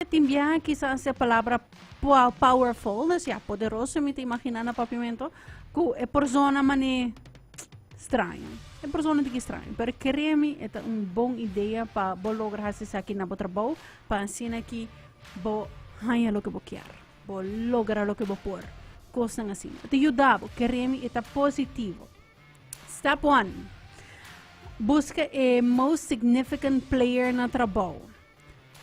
Timbia quizás a palavra powerful, assim, poderoso, me te imaginar na papimento, que é persona mane estranho. É persona de que estranho. Pero queremos é uma boa ideia para lograr isso aqui na trabalho, para ensinar que bo ganha lo que bo quer, bo lograr lo que bo por. Coisas assim. Te ajudar, queremos é positivo. Step 1. Busca o most significant player na trabalho.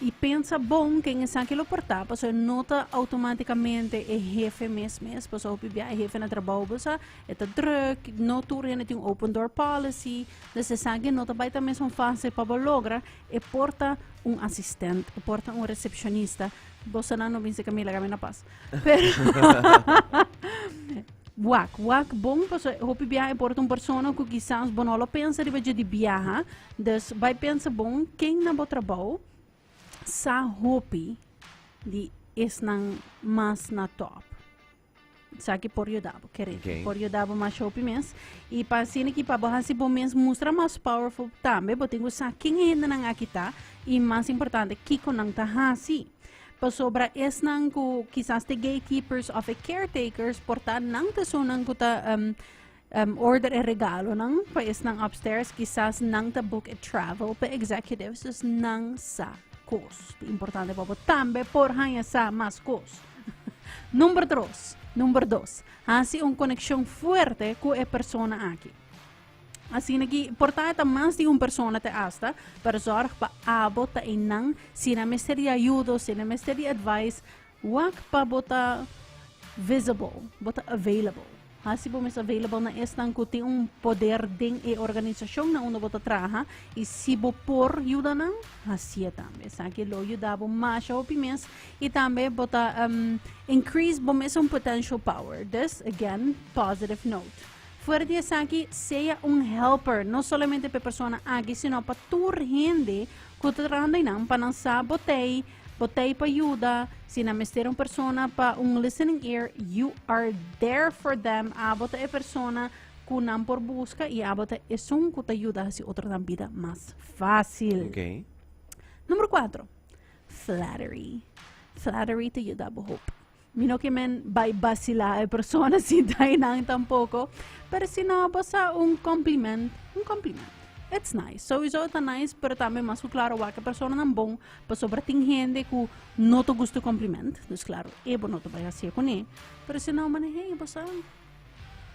E pensa bom quem é que lo portar, porque nota automaticamente é jefe mesmo, porque o PBA é jefe na trabalho, porque é druk, não tu tem um open door policy, desse sangue nota vai também são fácil para lograr, e porta assistente, e porta recepcionista, você não pensa que me laga na paz. Wak bom, porque o PBA é porta pessoa que quizás não pensa de viajar, dus vai pensa bom quem na trabalho sa hopi di is nang mas na top. Sa que por yodabo, querido. Okay. Por yodabo mas hopi mes. E pa sini que pa bahasi bom mes mostra mas powerful tambe, botingo sa quem ainda nang akita e mais importante kiko nang tahasi. Pa sobra es nang ku quizás te gatekeepers of a caretakers porta nang tasunang ku ta order e regalo nang pa es nang upstairs quizás nang ta book a travel pa executives is nang sa cost. Importante para tambe por hanya sa mas cost. Número 2. Hasi uma conexão fuerte com a persona aqui. Assim que importante mais de uma pessoa te hasta para zorg pa abo ta inang sina misteri ajuda, sina misteri advice, wak pa bota visible, bota available. Hasi bom is available na estang kuti poder ding e organização na uno bota traha e si bo por yuda nang hasia tambe. Saki lo yuda bo masha opimens e tambe bota increase bom is potential power. This again positive note. Fuera de saki seja helper, não somente para persona aqui, sino para tur gente que tranda inang panansa botei pa ajuda, se na mester persona pa listening ear, you are there for them. Abota e persona kunam por busca e abota é que te ajuda si outra na vida mais fácil. Okay. Número 4. Flattery. Flattery te ajuda a hope. Mino que men vai vacilar a persona si dai nang tampoco, pero si no basta un compliment. It's nice. So, isso é nice, pero também mais claro que a pessoa não é bom, para sobre tem gente que não te gusta cumprimento. Então, claro, eu não te vai assim com ele. Mas se não, mano, hey, você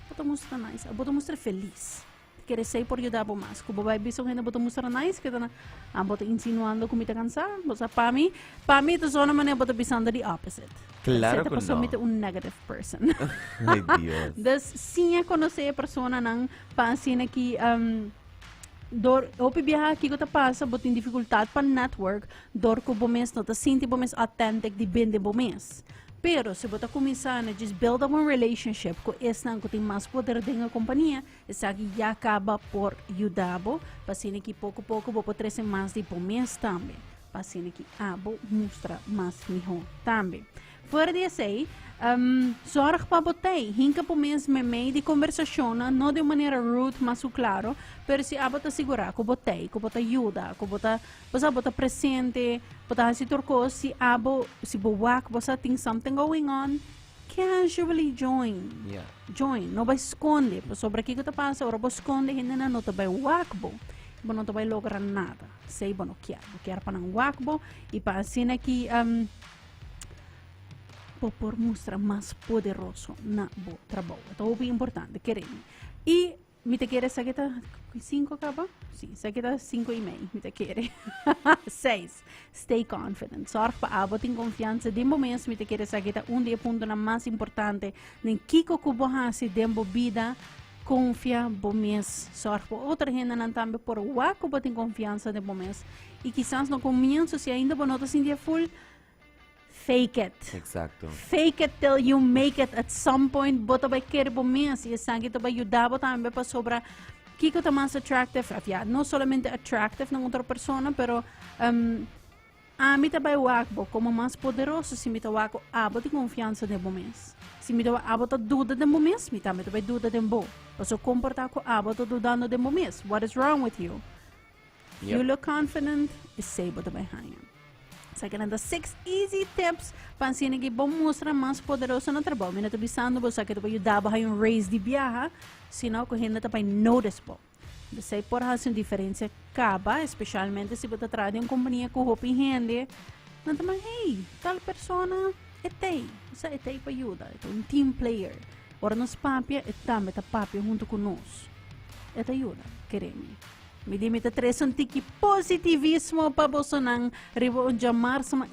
pode mostrar nice, pode mostrar feliz. Quer dizer, por ajudar mais. Como vai ver, gente pode mostrar nice, que tá pode insinuando como te cansar. Você para mim, tu só não maneira pode pensando the opposite. Claro que não. Você é um negative person. Ai, Deus. Então, sim, conhecer a pessoa não, para assim que o PBA aqui que passa, botem dificuldade para network, dor que o mês não está sentindo o mês authentic de bem de mês. Pero se você começar a just build up uma relationship com esse que tem mais poder dentro da companhia, essa aqui já acaba por ajudar, para assim que pouco a pouco vou trazer mais de mês também, para assim que vou mostrar mais melhor também. Fora disso aí, zorg para botei, hinca por mesmo meio de conversação, não de maneira rude, mas claro, pero se a bota segurar, que botei, que bota ajuda, que bota presente, bota se turco, se se boak, você tem something going on, casually join. Yeah. Join, não vai esconder, sobre aqui que te passa, ora vai esconder, ainda não te vai wakbo. Não te vai lograr nada. Sei, não quero para não wakbo, e para assim aqui, por mostrar mais poderoso na bo trabalho. Então, é importante, queremos. E, me te quer essa aqui 5 acaba? Sim, essa aqui 5,5, me te quer. 6. Stay confident. Sorg para abo tem confiança. Dembo mês, me te quer essa aqui dia ponto na mais importante. Nem kiko kubo hasi dembo vida. Confia bom mês. Sorg para outra gente não também por waco botem confiança dembo mês. E quizás no começo, se ainda não se sentir full, fake it. Exacto. Fake it till you make it at some point. Bota vai querer bom mês. E essa aqui vai ajudar também para sobrar que está mais attractive. Não somente attractive na outra pessoa, pero a mim também o como mais poderoso se me tá de confiança de bom mês. Se me tá dúvida de bom mês, me também vai dúvida de bom. Você comportar com tá dudando de bom mês. What is wrong with you? Yep. You look confident, is say bota vai ganhar. Sacando 6 easy tips para ensinar que bom mostrar mais poderoso no trabalho. Mina tô bisando você que tu vai ajudar a um raise de viaja, senão que ainda tá para notice po. Você por fazer diferença acaba, especialmente se você trabalha em uma companhia com roupa e rende. Não tá mais, hey, tal persona você é para ajudar, é um team player. Ora nos papia, é também tá papia junto conosco. É ajuda, queremos. Me limita 3 um tiki positivismo para você não ribo jamar sama